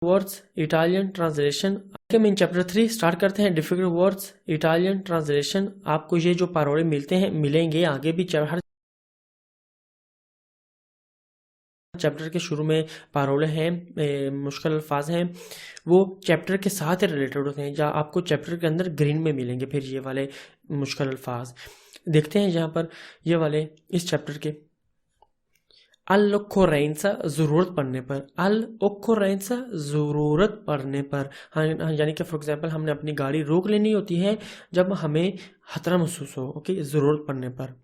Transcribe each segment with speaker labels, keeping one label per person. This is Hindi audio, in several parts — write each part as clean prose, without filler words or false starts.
Speaker 1: Words Italian translation. हम इन चैप्टर 3 स्टार्ट करते हैं। Difficult words Italian translation. आपको ये जो पारोले मिलेंगे आगे भी हर चैप्टर के शुरू में पारोले हैं, मुश्किल अल्फाज हैं, वो चैप्टर के साथ रिलेटेड होते हैं, या आपको चैप्टर के अंदर ग्रीन में मिलेंगे फिर ये वाले मुश्किल अल्फाज। देखते हैं यहाँ पर ये वाले इस चैप्टर के। अल-ओक्कोरेंसा ज़रूरत पड़ने पर, अल-ओक्कोरेंसा ज़रूरत पड़ने पर, हाँ यानी कि फॉर एग्जांपल हमने अपनी गाड़ी रोक लेनी होती है जब हमें खतरा महसूस हो, ओके, ज़रूरत पड़ने पर।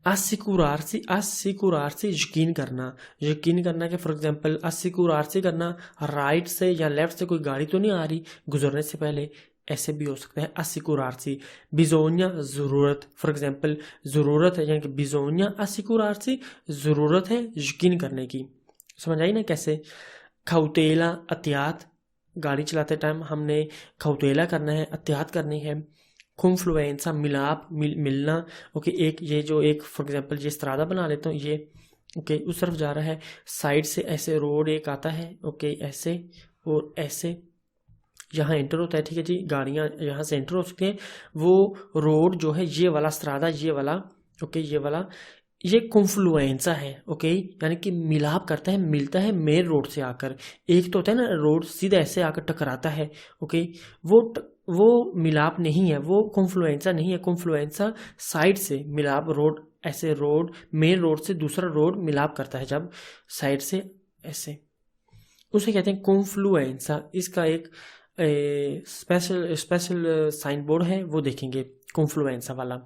Speaker 1: assicurarsi, assicurarsi यकीन करना कि फॉर एग्जांपल assicurarsi करना राइट से या लेफ्ट से कोई गाड़ी तो नहीं आ रही गुजरने से पहले, ऐसे भी हो सकता है assicurarsi। bisogna ज़रूरत, फॉर एग्जांपल ज़रूरत है, यानी कि bisogna assicurarsi ज़रूरत है यकीन करने की। समझ आई ना कैसे। cautela एहतियात, गाड़ी चलाते टाइम हमने cautela करना है, एहतियात करनी है। confluenza मिलना, ओके, एक ये जो एक फॉर एग्जांपल ये स्त्रादा बना लेता हूँ, ये ओके उस तरफ जा रहा है, साइड से ऐसे रोड एक आता है, ओके ऐसे और ऐसे यहाँ एंटर होता है, ठीक है जी, गाड़ियाँ यहाँ से एंटर हो सकती हैं। वो रोड जो है ये वाला स्त्रादा, ये वाला, ओके ये वाला, ये कॉन्फ्लुएंसा है, ओके, यानी कि मिलाप करता है, मिलता है मेन रोड से आकर। एक तो होता है ना रोड सीधा ऐसे आकर टकराता है, ओके, वो मिलाप नहीं है, वो कॉन्फ्लुएंसा नहीं है। कॉन्फ्लुएंसा साइड से मिलाप, रोड ऐसे, रोड मेन रोड से दूसरा रोड मिलाप करता है जब साइड से ऐसे, उसे कहते हैं कॉन्फ्लुएंसा। इसका एक स्पेशल स्पेशल साइन बोर्ड है, वो देखेंगे कॉन्फ्लुएंसा वाला।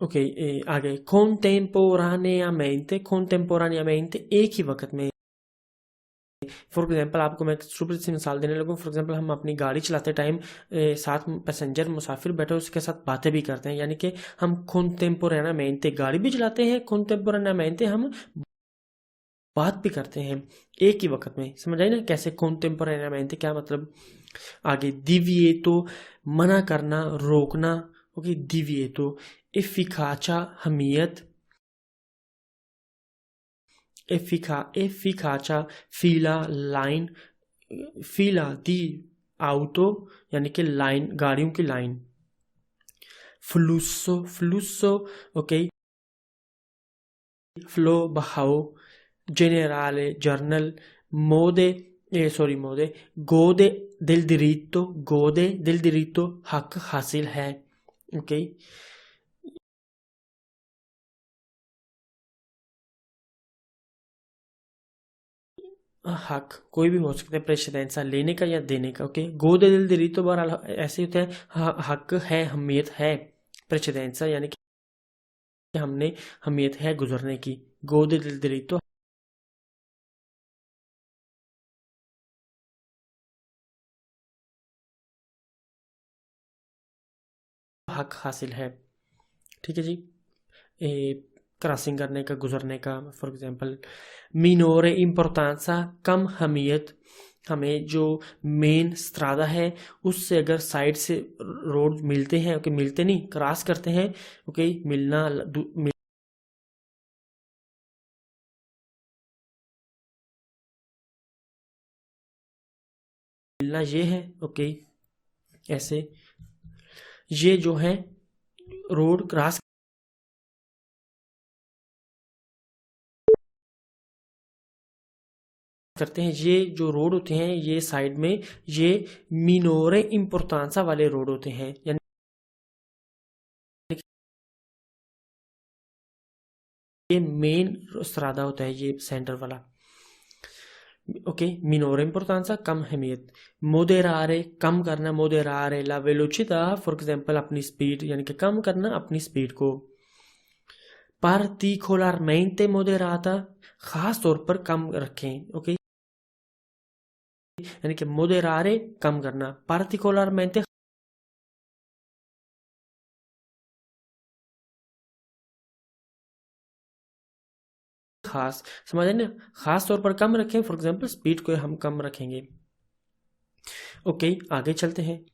Speaker 1: ओके, आगे contemporaneamente एक ही वक्त में। फॉर एग्जांपल आपको मैं सुपर सी मिसाल देने लगूँ। फॉर एग्जांपल हम अपनी गाड़ी चलाते टाइम साथ पैसेंजर मुसाफिर बैठे उसके साथ बातें भी करते हैं, यानी कि हम contemporaneamente गाड़ी भी चलाते हैं, contemporaneamente हम बात भी करते हैं एक ही वक्त में। समझ आई ना कैसे contemporaneamente क्या मतलब। आगे divieto मना करना, रोकना, okay divieto। efficacia हमीयत, efficacia fila line, fila दी auto यानी कि लाइन, गाड़ियों की लाइन। flusso ओके, फ्लो बहाव। generale journal. mode mode, gode del diritto हक हासिल है, ओके। हक कोई भी हो सकता है, प्रेसिडेंसा लेने का या देने का, ओके। गोदे दिल दिली तो बहरहाल ऐसे होता है, हक है, हमीयत है, प्रेसिडेंसा यानी कि हमने हमीयत है गुजरने की। गोदे दिल दिली तो हक हासिल है, ठीक है जी। क्रॉसिंग करने का, गुजरने का, फॉर एग्जांपल मिनोरे इम्पोर्टेंसा कम हमीयत। हमें जो मेन स्त्रादा है उससे अगर साइड से रोड मिलते हैं, ओके, मिलते नहीं क्रॉस करते हैं, ओके, मिलना ये है, ओके ऐसे, ये जो है रोड क्रॉस करते हैं, ये जो रोड होते हैं ये साइड में ये मिनोरे इम्पोर्टेंसा वाले रोड होते हैं, यानी ये मेन स्त्रादा होता है ये सेंटर वाला, ओके। मिनोरे इम्पोर्टेंसा कम अहमियत। मोदेरारे कम करना, मोदेरारे ला वेलोचिटा, फॉर एग्जांपल अपनी स्पीड, यानी कि कम करना अपनी स्पीड को। particolarmente moderata खास तौर पर कम रखें, ओके, यानी कि moderare कम करना, particolarmente खास, समझ ना, खास तौर पर कम रखें, फॉर एग्जांपल स्पीड को हम कम रखेंगे, ओके। आगे चलते हैं।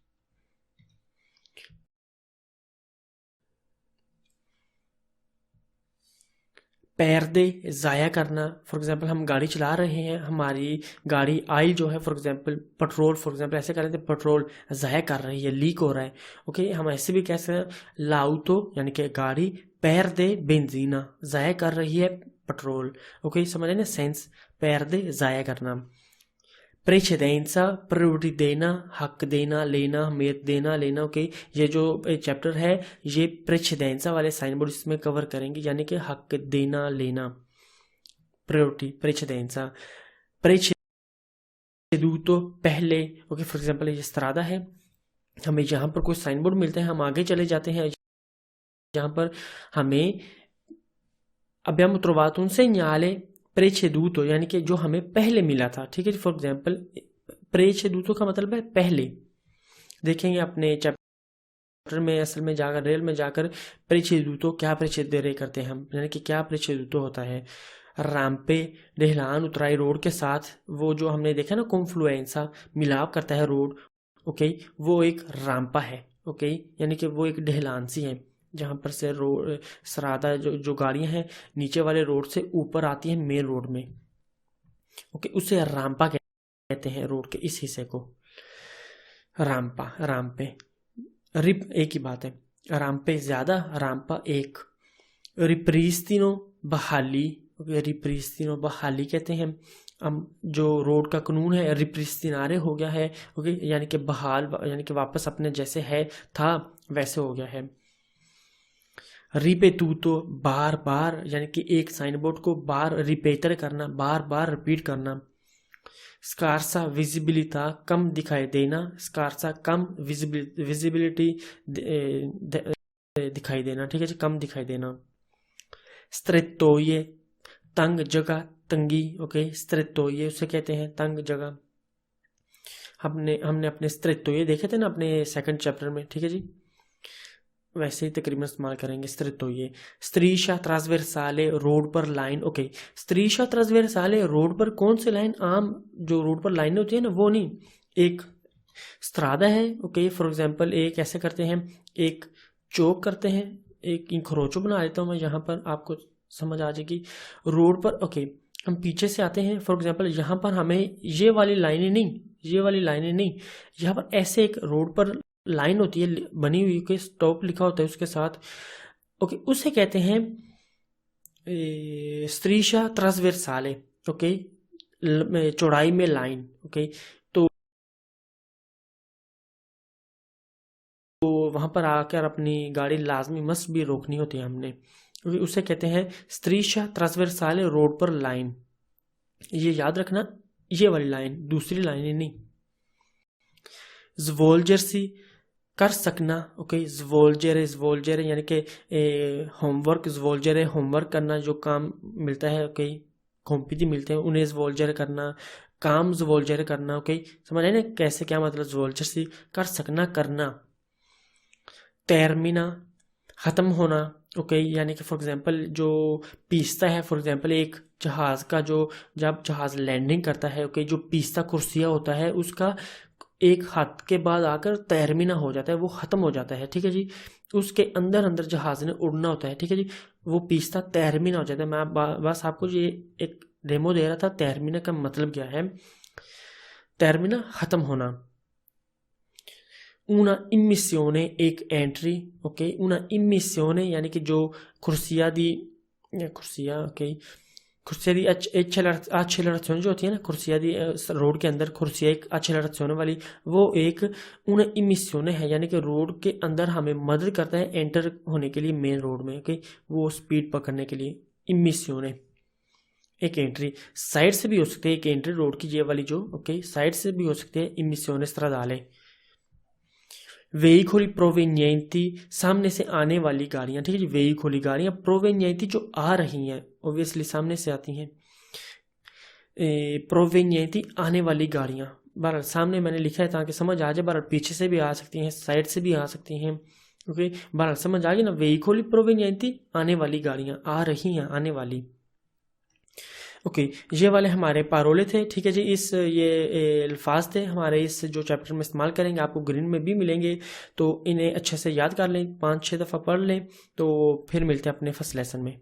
Speaker 1: पैर दे ज़ाया करना, फॉर एग्जांपल हम गाड़ी चला रहे हैं, हमारी गाड़ी ऑयल जो है for example petrol, for example ऐसे कर रहे थे पेट्रोल ज़ाया कर रही है, लीक हो रहा है। ओके, हम ऐसे भी कह सकते हैं लाउतो यानी कि गाड़ी पैर दे बेंजीना ज़ाया कर रही है पेट्रोल। ओके, समझ रहे ना सेंस, पैर दे ज़ाया करना। प्रेसिडेंसा प्रायोरिटी देना, हक देना, लेना, हमें देना, लेना। ओके, ये जो चैप्टर है ये प्रेसिडेंसा वाले साइन बोर्ड इसमें कवर करेंगे, यानी कि हक देना, लेना, प्रायोरिटी, प्रेसिडेंसा। प्रेसिडूतो पहले। ओके, फॉर एग्जांपल ये स्त्रादा है, हमें यहाँ पर कोई साइन बोर्ड मिलता है, हम आगे चले जाते हैं, यहाँ पर हमें abbiamo trovato un segnale preceduto यानी कि जो हमें पहले मिला था। ठीक है, फॉर एग्जांपल preceduto का मतलब है पहले। देखेंगे अपने चैप्टर में, असल में जाकर रेल में जाकर preceduto क्या प्रेचेदरे करते हैं हम, यानी कि क्या preceduto होता है। राम्पे ढलान उतराई रोड के साथ, वो जो हमने देखा ना कॉन्फ्लुएंसा मिलाप करता है रोड। ओके, वो एक राम्पा है। ओके, यानी कि वो एक ढलान सी है जहाँ पर से रोड सरादा जो गाड़ियाँ हैं नीचे वाले रोड से ऊपर आती हैं मेन रोड में। ओके, उसे राम्पा कहते हैं, रोड के इस हिस्से को राम्पा, राम्पे। रिप एक ही बात है, राम्पे ज्यादा, राम्पा एक। रिप्रीस्तिनो बहाली। ओके, रिप्रीस्तिनो बहाली कहते हैं हम, जो रोड का कानून है रिप्रीस्तिनारे हो गया है। ओके, यानी कि बहाल, यानी कि वापस अपने जैसे है था वैसे हो गया है। रिपेतूतो बार बार, यानी कि एक साइन बोर्ड को बार रिपेटर करना, बार बार रिपीट करना। स्कारसा विजिबिलिटा कम दिखाई देना, स्कारसा कम विजिबिलिटी दिखाई देना। ठीक है जी, कम दिखाई देना। स्त्रेतोये तंग जगह, तंगी। ओके, स्त्रेतोये उसे कहते हैं तंग जगह। हमने अपने स्त्रेतोये देखे थे ना अपने सेकंड चैप्टर में। ठीक है जी, वैसे ही तकरीबन इस्तेमाल करेंगे स्त्रितोये। स्त्रीशा ट्रांसवेर्साले रोड पर लाइन। ओके, स्त्रीशा ट्रांसवेर्साले रोड पर कौन सी लाइन, आम जो रोड पर लाइनें होती है ना वो नहीं, एक स्त्रादा है। ओके, फॉर एग्जांपल एक ऐसे करते हैं, एक चौक करते हैं, एक इंखरोचो बना लेता हूँ मैं, यहाँ पर आपको समझ आ जाएगी रोड पर। ओके, हम पीछे से आते हैं, फॉर एग्जांपल यहाँ पर हमें ये वाली लाइनें नहीं, ये वाली लाइनें नहीं, यहाँ पर ऐसे एक रोड पर लाइन होती है बनी हुई, के स्टॉप लिखा होता है उसके साथ। ओके, उसे कहते हैं स्त्रीशा ट्रांसवेर्साले। ओके, चौड़ाई में लाइन। ओके, तो वहां पर आकर अपनी गाड़ी लाजमी मस्ट भी रोकनी होती है हमने। उसे कहते हैं स्त्रीशा ट्रांसवेर्साले, रोड पर लाइन। ये याद रखना, ये वाली लाइन, दूसरी लाइन नहीं। ज़्वोल्जर्सी कर सकना। ओके, ज़्वोल्जर यानी कि होमवर्क, ज़्वोल्जर है होमवर्क करना, जो काम मिलता है। ओके, कॉम्पिटी मिलते हैं उन्हें ज़्वोल्जर करना, काम ज़्वोल्जर करना। ओके, समझ आए ना कैसे, क्या मतलब ज़्वोल्जर सी कर सकना, करना। टर्मिना ख़त्म होना। ओके, यानी कि फॉर एग्जांपल जो पीसता है, फॉर एग्जांपल एक जहाज का जो, जब जहाज लैंडिंग करता है, ओके, जो पीसता कुर्सिया होता है उसका एक हाथ के बाद आकर तैरमीना हो जाता है, वो खत्म हो जाता है। ठीक है जी, उसके अंदर अंदर जहाज ने उड़ना होता है। ठीक है जी, वो पीसता तैरमीना हो जाता है। मैं बस आपको ये एक डेमो दे रहा था, तैरमीना का मतलब क्या है। तैरमीना खत्म होना। una immissione एक एंट्री। ओके, una immissione यानी कि जो कुर्सिया दी, कुर्सिया, ओके, कुर्सिया दी एक्सेलरेशन जो होती है ना, कुर्सिया दी रोड के अंदर कुर्सिया एक एक्सेलरेशन वाली, वो एक una immissione है, यानी कि रोड के अंदर हमें मदद करता है एंटर होने के लिए मेन रोड में। ओके, वो स्पीड पकड़ने के लिए immissione एक एंट्री। साइड से भी हो सकती है एक एंट्री रोड की, ये वाली जो, ओके, साइड से भी हो सकती है immissione stradale। वेहिकोली प्रोवेनिएंटी सामने से आने वाली गाड़ियां। ठीक है जी, वेहिकोली गाड़ियां, प्रोवेनिएंटी जो आ रही हैं, ऑब्वियसली सामने से आती हैं। प्रोवेनिएंटी आने वाली गाड़ियां, बहरहाल सामने मैंने लिखा है ताकि समझ आ जाए, बहरहाल पीछे से भी आ सकती हैं, साइड से भी आ सकती हैं। ओके, बहरहाल समझ आ गई ना, वेहिकोली प्रोवेनिएंटी आने वाली गाड़ियां, आ रही हैं, आने वाली। ओके, ये वाले हमारे पारोले थे। ठीक है जी, ये अल्फाज थे हमारे इस जो चैप्टर में इस्तेमाल करेंगे, आपको ग्रीन में भी मिलेंगे, तो इन्हें अच्छे से याद कर लें, 5-6 दफ़ा पढ़ लें, तो फिर मिलते हैं अपने फर्स्ट लेसन में।